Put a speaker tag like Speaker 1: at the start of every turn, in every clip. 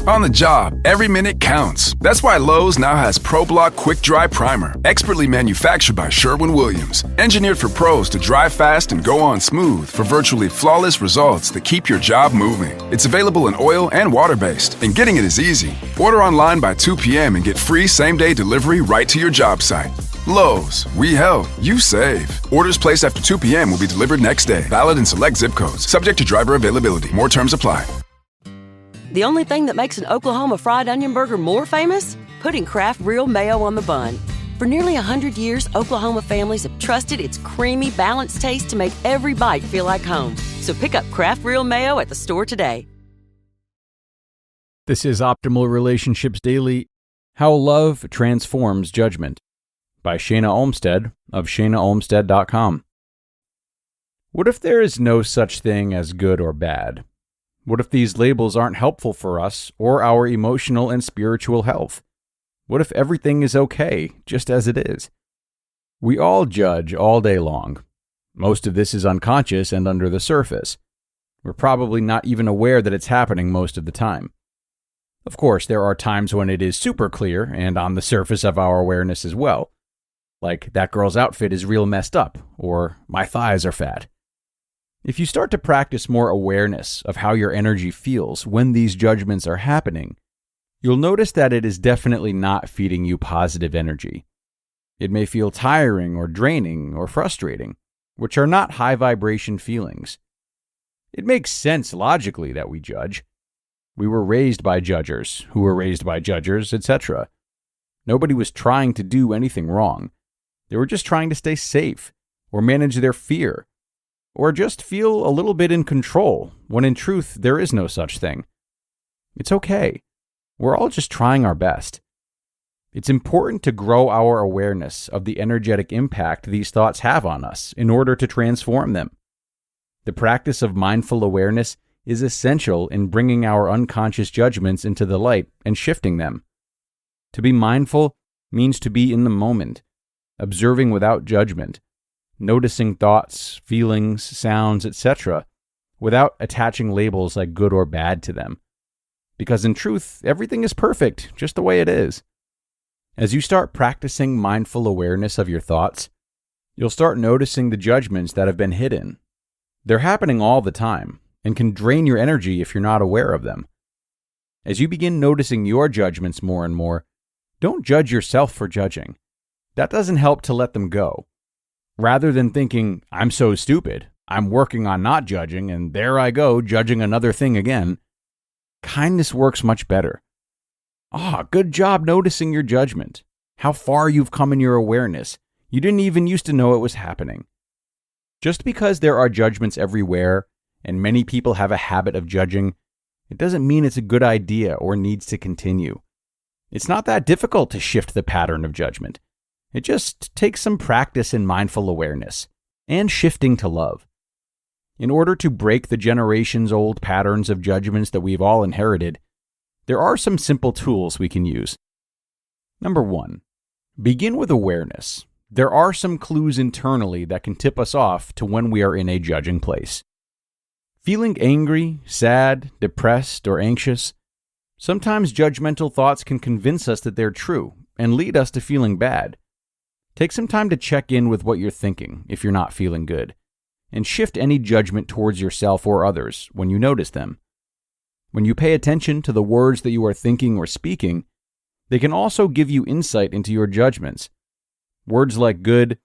Speaker 1: On the job, every minute counts. That's why Lowe's now has ProBlock Quick Dry Primer, expertly manufactured by Sherwin-Williams. Engineered for pros to dry fast and go on smooth for virtually flawless results that keep your job moving. It's available in oil and water-based, and getting it is easy. Order online by 2 p.m. and get free same-day delivery right to your job site. Lowe's, we help, you save. Orders placed after 2 p.m. will be delivered next day. Valid in select zip codes. Subject to driver availability. More terms apply.
Speaker 2: The only thing that makes an Oklahoma fried onion burger more famous? Putting Kraft Real Mayo on the bun. For nearly 100 years, Oklahoma families have trusted its creamy, balanced taste to make every bite feel like home. So pick up Kraft Real Mayo at the store today.
Speaker 3: This is Optimal Relationships Daily, How Love Transforms Judgment, by Shana Olmstead of shanaolmstead.com. What if there is no such thing as good or bad? What if these labels aren't helpful for us or our emotional and spiritual health? What if everything is okay, just as it is? We all judge all day long. Most of this is unconscious and under the surface. We're probably not even aware that it's happening most of the time. Of course, there are times when it is super clear and on the surface of our awareness as well. Like, that girl's outfit is real messed up, or my thighs are fat. If you start to practice more awareness of how your energy feels when these judgments are happening, you'll notice that it is definitely not feeding you positive energy. It may feel tiring or draining or frustrating, which are not high vibration feelings. It makes sense logically that we judge. We were raised by judgers, who were raised by judgers, etc. Nobody was trying to do anything wrong. They were just trying to stay safe, or manage their fear, or just feel a little bit in control, when in truth there is no such thing. It's okay. We're all just trying our best. It's important to grow our awareness of the energetic impact these thoughts have on us in order to transform them. The practice of mindful awareness is essential in bringing our unconscious judgments into the light and shifting them. To be mindful means to be in the moment, observing without judgment, noticing thoughts, feelings, sounds, etc., without attaching labels like good or bad to them. Because in truth, everything is perfect, just the way it is. As you start practicing mindful awareness of your thoughts, you'll start noticing the judgments that have been hidden. They're happening all the time, and can drain your energy if you're not aware of them. As you begin noticing your judgments more and more, don't judge yourself for judging. That doesn't help to let them go. Rather than thinking, I'm so stupid, I'm working on not judging, and there I go, judging another thing again, kindness works much better. Good job noticing your judgment. How far you've come in your awareness. You didn't even used to know it was happening. Just because there are judgments everywhere, and many people have a habit of judging, it doesn't mean it's a good idea or needs to continue. It's not that difficult to shift the pattern of judgment. It just takes some practice in mindful awareness and shifting to love. In order to break the generations-old patterns of judgments that we've all inherited, there are some simple tools we can use. Number 1, begin with awareness. There are some clues internally that can tip us off to when we are in a judging place. Feeling angry, sad, depressed, or anxious, sometimes judgmental thoughts can convince us that they're true and lead us to feeling bad. Take some time to check in with what you're thinking if you're not feeling good, and shift any judgment towards yourself or others when you notice them. When you pay attention to the words that you are thinking or speaking, they can also give you insight into your judgments. Words like good,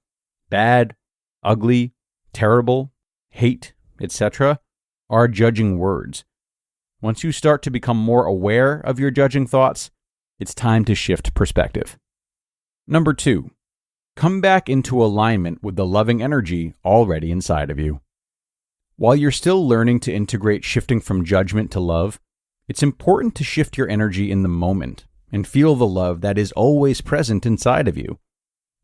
Speaker 3: bad, ugly, terrible, hate, etc. are judging words. Once you start to become more aware of your judging thoughts, it's time to shift perspective. Number 2, come back into alignment with the loving energy already inside of you. While you're still learning to integrate shifting from judgment to love, it's important to shift your energy in the moment and feel the love that is always present inside of you.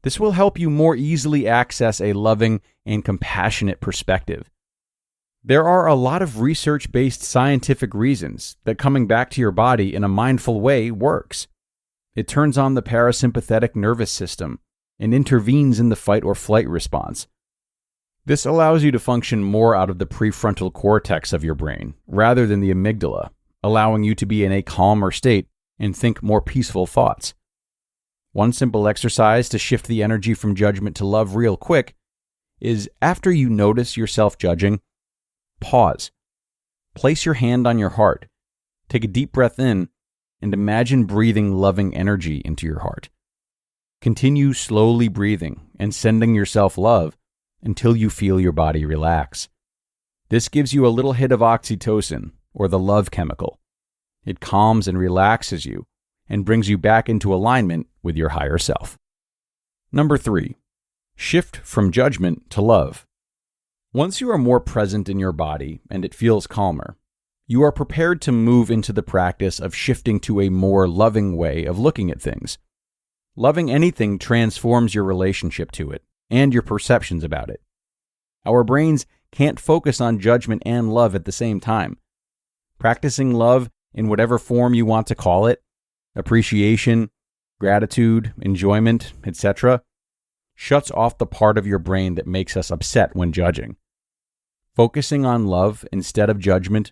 Speaker 3: This will help you more easily access a loving and compassionate perspective. There are a lot of research-based scientific reasons that coming back to your body in a mindful way works. It turns on the parasympathetic nervous system and intervenes in the fight or flight response. This allows you to function more out of the prefrontal cortex of your brain, rather than the amygdala, allowing you to be in a calmer state and think more peaceful thoughts. One simple exercise to shift the energy from judgment to love real quick is, after you notice yourself judging, pause. Place your hand on your heart. Take a deep breath in and imagine breathing loving energy into your heart. Continue slowly breathing and sending yourself love until you feel your body relax. This gives you a little hit of oxytocin, or the love chemical. It calms and relaxes you and brings you back into alignment with your higher self. Number 3, shift from judgment to love. Once you are more present in your body and it feels calmer, you are prepared to move into the practice of shifting to a more loving way of looking at things. Loving anything transforms your relationship to it and your perceptions about it. Our brains can't focus on judgment and love at the same time. Practicing love in whatever form you want to call it, appreciation, gratitude, enjoyment, etc., shuts off the part of your brain that makes us upset when judging. Focusing on love instead of judgment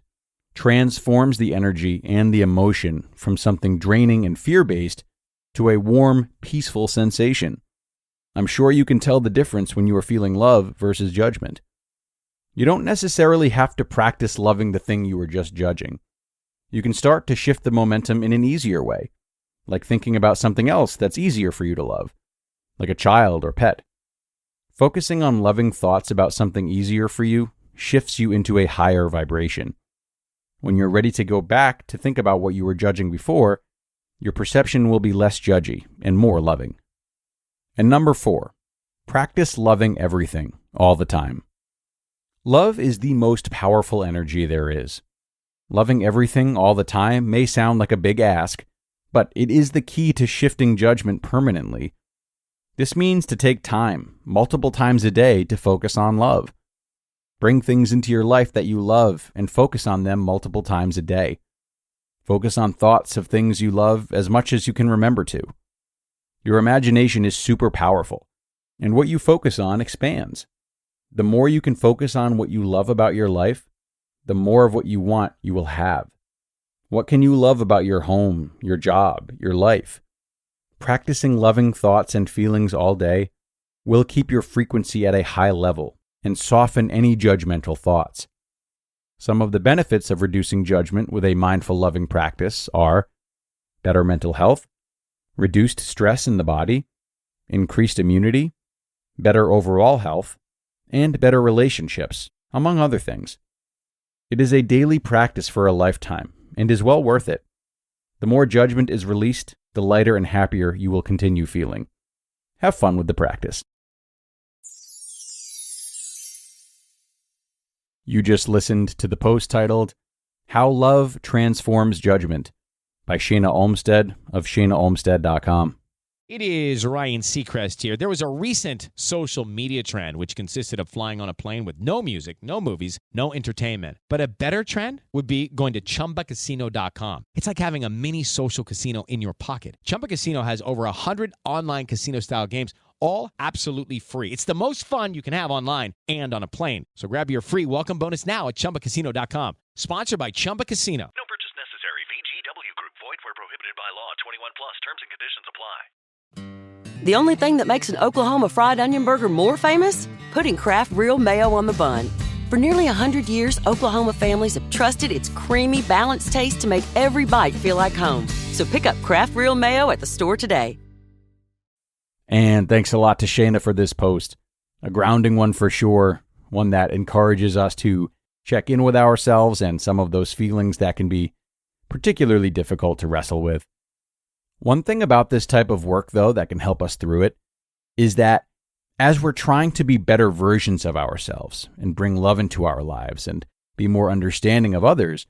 Speaker 3: transforms the energy and the emotion from something draining and fear-based to a warm, peaceful sensation. I'm sure you can tell the difference when you are feeling love versus judgment. You don't necessarily have to practice loving the thing you were just judging. You can start to shift the momentum in an easier way, like thinking about something else that's easier for you to love, like a child or pet. Focusing on loving thoughts about something easier for you shifts you into a higher vibration. When you're ready to go back to think about what you were judging before, your perception will be less judgy and more loving. And number 4, practice loving everything all the time. Love is the most powerful energy there is. Loving everything all the time may sound like a big ask, but it is the key to shifting judgment permanently. This means to take time, multiple times a day, to focus on love. Bring things into your life that you love and focus on them multiple times a day. Focus on thoughts of things you love as much as you can remember to. Your imagination is super powerful, and what you focus on expands. The more you can focus on what you love about your life, the more of what you want you will have. What can you love about your home, your job, your life? Practicing loving thoughts and feelings all day will keep your frequency at a high level and soften any judgmental thoughts. Some of the benefits of reducing judgment with a mindful loving practice are better mental health, reduced stress in the body, increased immunity, better overall health, and better relationships, among other things. It is a daily practice for a lifetime and is well worth it. The more judgment is released, the lighter and happier you will continue feeling. Have fun with the practice. You just listened to the post titled, How Love Transforms Judgment by Shana Olmstead of shanaolmstead.com.
Speaker 4: It is Ryan Seacrest here. There was a recent social media trend which consisted of flying on a plane with no music, no movies, no entertainment. But a better trend would be going to ChumbaCasino.com. It's like having a mini social casino in your pocket. Chumba Casino has over 100 online casino-style games, all absolutely free. It's the most fun you can have online and on a plane. So grab your free welcome bonus now at ChumbaCasino.com. Sponsored by Chumba Casino.
Speaker 5: No purchase necessary. VGW Group. Void where prohibited by law. 21 plus. Terms and conditions apply.
Speaker 2: The only thing that makes an Oklahoma fried onion burger more famous? Putting Kraft Real Mayo on the bun. For nearly 100 years, Oklahoma families have trusted its creamy, balanced taste to make every bite feel like home. So pick up Kraft Real Mayo at the store today.
Speaker 3: And thanks a lot to Shana for this post. A grounding one for sure, one that encourages us to check in with ourselves and some of those feelings that can be particularly difficult to wrestle with. One thing about this type of work, though, that can help us through it is that as we're trying to be better versions of ourselves and bring love into our lives and be more understanding of others,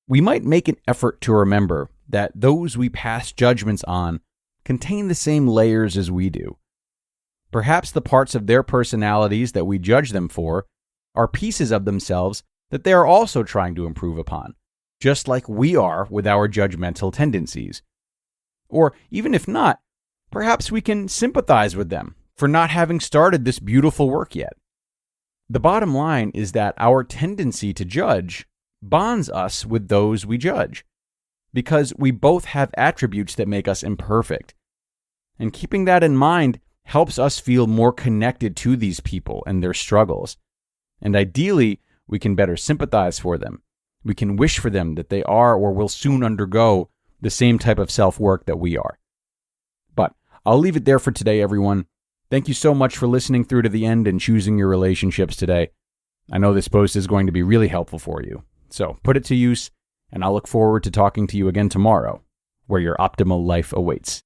Speaker 3: we might make an effort to remember that those we pass judgments on contain the same layers as we do. Perhaps the parts of their personalities that we judge them for are pieces of themselves that they are also trying to improve upon, just like we are with our judgmental tendencies. Or even if not, perhaps we can sympathize with them for not having started this beautiful work yet. The bottom line is that our tendency to judge bonds us with those we judge, because we both have attributes that make us imperfect. And keeping that in mind helps us feel more connected to these people and their struggles. And ideally, we can better sympathize for them. We can wish for them that they are or will soon undergo the same type of self-work that we are. But I'll leave it there for today, everyone. Thank you so much for listening through to the end and choosing your relationships today. I know this post is going to be really helpful for you. So put it to use, and I'll look forward to talking to you again tomorrow, where your optimal life awaits.